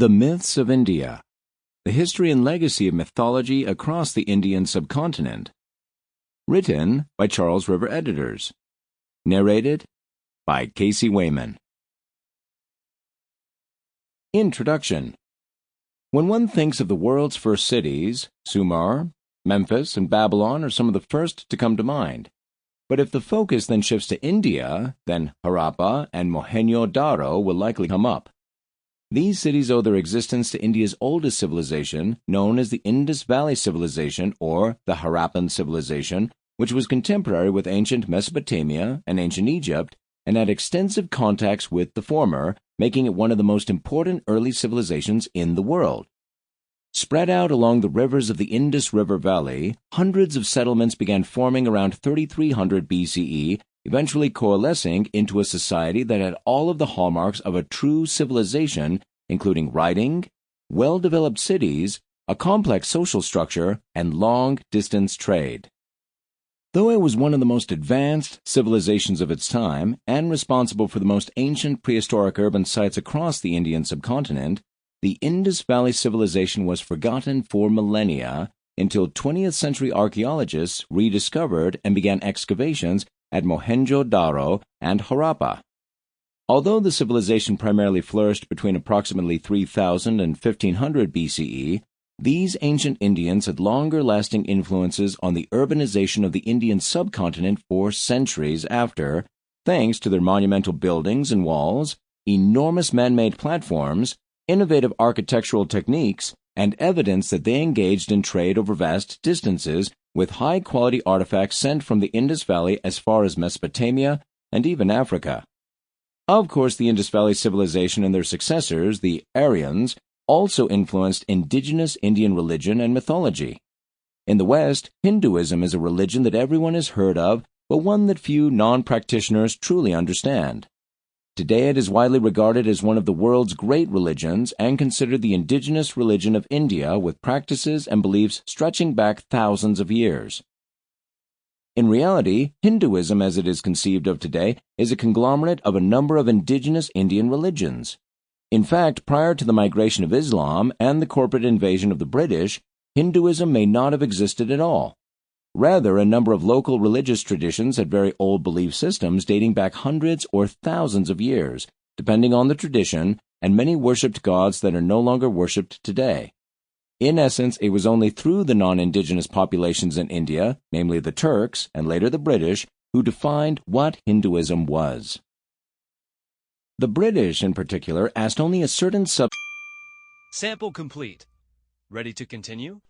The Myths of India. The History and Legacy of Mythology Across the Indian Subcontinent. Written by Charles River Editors. Narrated by Casey Wayman. Introduction. When one thinks of the world's first cities, Sumer, Memphis, and Babylon are some of the first to come to mind. But if the focus then shifts to India, then Harappa and Mohenjo-daro will likely come up. These cities owe their existence to India's oldest civilization, known as the Indus Valley Civilization or the Harappan Civilization, which was contemporary with ancient Mesopotamia and ancient Egypt, and had extensive contacts with the former, making it one of the most important early civilizations in the world. Spread out along the rivers of the Indus River Valley, hundreds of settlements began forming around 3300 BCE, eventually coalescing into a society that had all of the hallmarks of a true civilization, including writing, well-developed cities, a complex social structure, and long-distance trade. Though it was one of the most advanced civilizations of its time and responsible for the most ancient prehistoric urban sites across the Indian subcontinent, the Indus Valley Civilization was forgotten for millennia until 20th century archaeologists rediscovered and began excavations at Mohenjo-daro and Harappa. Although the civilization primarily flourished between approximately 3000 and 1500 BCE, these ancient Indians had longer-lasting influences on the urbanization of the Indian subcontinent for centuries after, thanks to their monumental buildings and walls, enormous man-made platforms, innovative architectural techniques, and evidence that they engaged in trade over vast distances with high-quality artifacts sent from the Indus Valley as far as Mesopotamia and even Africa. Of course, the Indus Valley Civilization and their successors, the Aryans, also influenced indigenous Indian religion and mythology. In the West, Hinduism is a religion that everyone has heard of, but one that few non-practitioners truly understand. Today it is widely regarded as one of the world's great religions and considered the indigenous religion of India with practices and beliefs stretching back thousands of years. In reality, Hinduism as it is conceived of today is a conglomerate of a number of indigenous Indian religions. In fact, prior to the migration of Islam and the corporate invasion of the British, Hinduism may not have existed at all. Rather, a number of local religious traditions had very old belief systems dating back hundreds or thousands of years, depending on the tradition, and many worshipped gods that are no longer worshipped today. In essence, it was only through the non-indigenous populations in India, namely the Turks and later the British, who defined what Hinduism was. The British, in particular, asked only a certain Sample complete. Ready to continue?